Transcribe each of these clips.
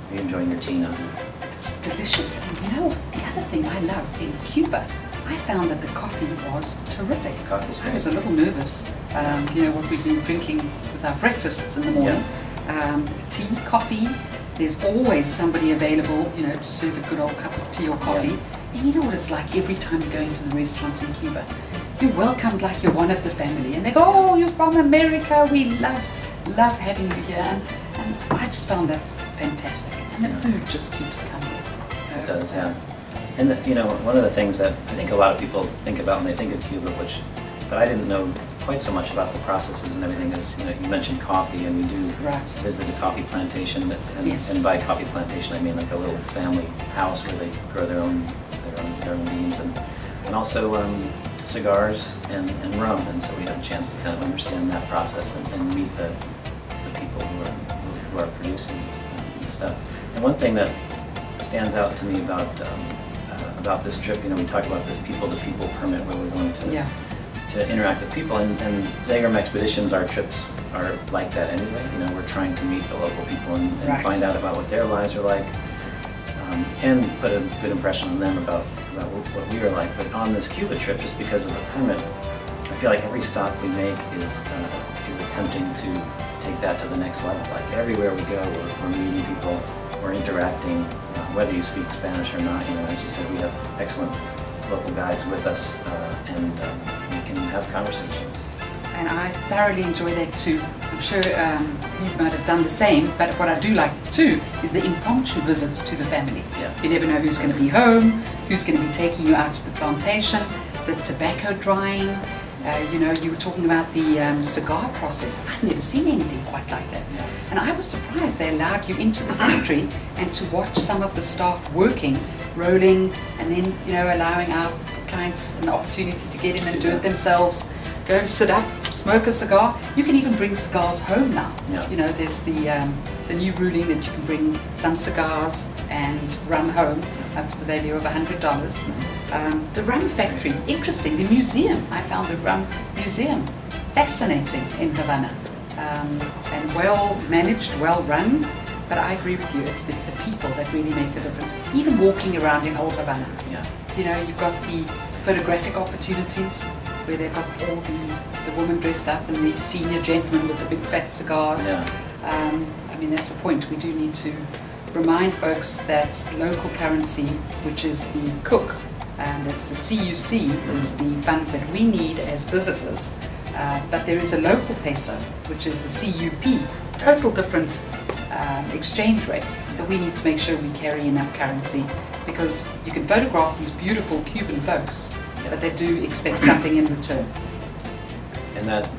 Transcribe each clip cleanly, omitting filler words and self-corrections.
Are you enjoying your tea now? It's delicious. And you know, the other thing I love in Cuba, I found that the coffee was terrific. Coffee's great. I was a little nervous, you know, what we've been drinking with our breakfasts in the morning. Tea, coffee, there's always somebody available, you know, to serve a good old cup of tea or coffee. And you know what it's like every time you go into the restaurants in Cuba? You're welcomed like you're one of the family. And they go, oh, you're from America, we love having you here. And I just found that fantastic. And the food just keeps coming. It does, yeah. And you know, one of the things that I think a lot of people think about when they think of Cuba, but I didn't know quite so much about the processes and everything, is, you know, you mentioned coffee, and we do visit a coffee plantation, and by coffee plantation I mean like a little family house where they grow their own beans, and also cigars and rum, and so we had a chance to kind of understand that process and meet the people who are producing the stuff. And one thing that stands out to me about this trip, you know, we talk about this people-to-people permit where we're going to interact with people, and Zegrahm Expeditions, our trips are like that anyway. You know, we're trying to meet the local people and find out about what their lives are like, and put a good impression on them about what we are like. But on this Cuba trip, just because of the permit, I feel like every stop we make is attempting to take that to the next level. Like everywhere we go, we're meeting people, we're interacting, whether you speak Spanish or not. You know, as you said, we have excellent local guides with us, and we can have conversations. And I thoroughly enjoy that too. I'm sure you might have done the same, but what I do like too is the impromptu visits to the family. You never know who's going to be home, who's going to be taking you out to the plantation, the tobacco drying. You know, you were talking about the cigar process. I've never seen anything quite like that. And I was surprised they allowed you into the factory and to watch some of the staff working, rolling, and then, you know, allowing our clients an opportunity to get in and do it themselves. Go and sit up, smoke a cigar. You can even bring cigars home now. You know, there's the new ruling that you can bring some cigars and rum home up to the value of $100. The rum factory, interesting. The museum, I found the rum museum fascinating in Havana, and well managed, well run. But I agree with you, it's the people that really make the difference. Even walking around in Old Havana. You know, you've got the photographic opportunities where they've got all the women dressed up and the senior gentlemen with the big fat cigars. I mean, that's a point. We do need to remind folks that local currency, which is the cook, and it's the CUC, is the funds that we need as visitors. But there is a local peso, which is the CUP, total different exchange rate, but we need to make sure we carry enough currency, because you can photograph these beautiful Cuban folks, but they do expect something in return. And that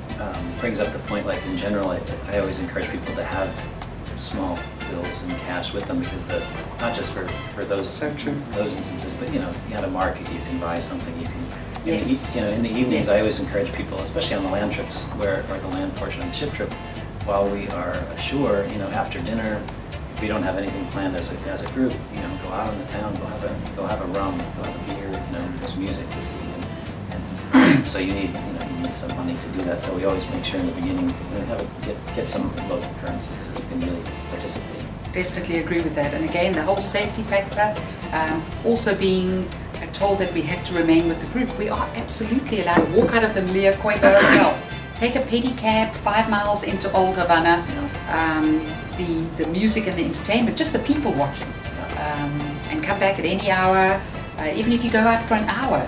brings up the point, like in general, I always encourage people to have small bills and cash with them, because not just for those those instances, but you know, you had a market, you can buy something, you can. You know, in the evenings, I always encourage people, especially on the land trips, or the land portion of the ship trip, while we are ashore, you know, after dinner, if we don't have anything planned as a group, you know, go out in the town, go have a rum, go have a beer, you know, there's music to see, and so you need some money to do that. So we always make sure in the beginning, you know, get some local currency so you can really participate. Definitely agree with that. And again, the whole safety factor, also being told that we have to remain with the group. We are absolutely allowed to walk out of the Malia Cueva Hotel, take a pedicab 5 miles into Old Havana, the music and the entertainment, just the people watching, and come back at any hour. Even if you go out for an hour,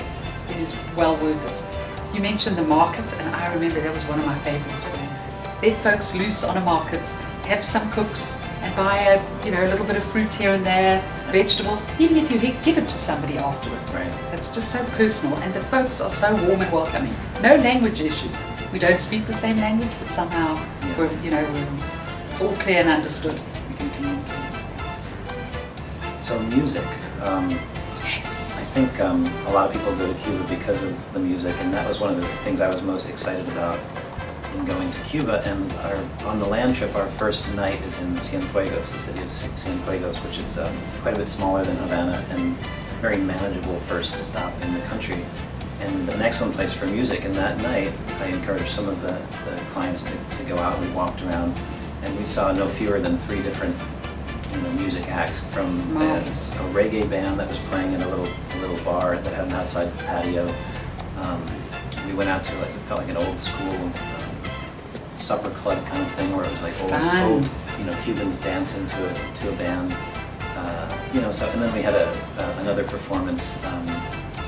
it is well worth it. You mentioned the market, and I remember that was one of my favorites. Let folks loose on a market, have some cooks, and buy a little bit of fruit here and there, vegetables, even if you give it to somebody afterwards. It's just so personal, and the folks are so warm and welcoming. No language issues. We don't speak the same language, but somehow it's all clear and understood. We can communicate. So music. Yes. I think a lot of people go to Cuba because of the music, and that was one of the things I was most excited about in going to Cuba. And on the land trip, our first night is in Cienfuegos, the city of Cienfuegos, which is quite a bit smaller than Havana and very manageable first stop in the country, and an excellent place for music. And that night, I encouraged some of the clients to go out. We walked around, and we saw no fewer than 3 different music acts from Marvelous. a reggae band that was playing in a little bar that had an outside patio. We went out to it felt like an old school supper club kind of thing where it was like old Cubans dancing to a band. So and then we had another performance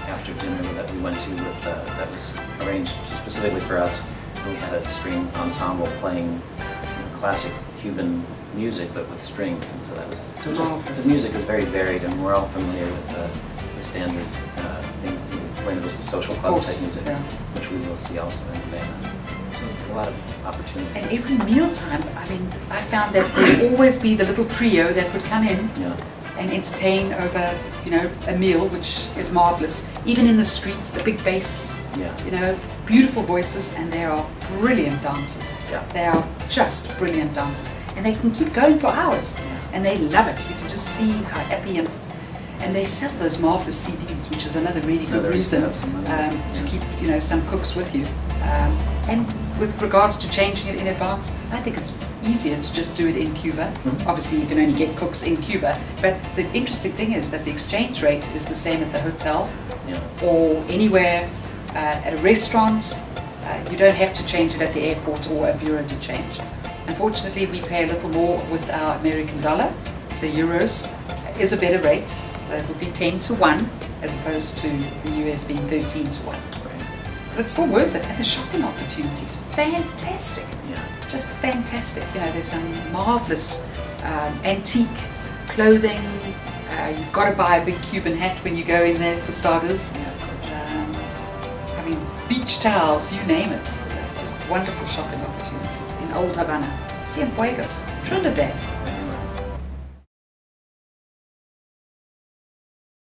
after dinner that we went to that was arranged specifically for us. We had a string ensemble playing classic Cuban music, but with strings, and so that was the music is very varied, and we're all familiar with the standard things, when it was the social club type music, which we will see also in the band. So a lot of opportunity. And every mealtime, I found that there would always be the little trio that would come in. And entertain over, a meal, which is marvelous. Even in the streets, the big bass, beautiful voices, and they are brilliant dancers. They are just brilliant dancers, and they can keep going for hours, and they love it. You can just see how happy and they sell those marvelous CDs, which is another really good reason to keep, some cooks with you. And with regards to changing it in advance, I think it's easier to just do it in Cuba. Obviously, you can only get cooks in Cuba, but the interesting thing is that the exchange rate is the same at the hotel or anywhere at a restaurant. You don't have to change it at the airport or a bureau de change. Unfortunately, we pay a little more with our American dollar, so euros is a better rate. It would be 10-1 as opposed to the US being 13-1. But it's still worth it, and the shopping opportunities, fantastic. Just fantastic. There's some marvelous antique clothing. You've got to buy a big Cuban hat when you go in there for starters. Beach towels, you name it. Just wonderful shopping opportunities in Old Havana, Cienfuegos, Trinidad.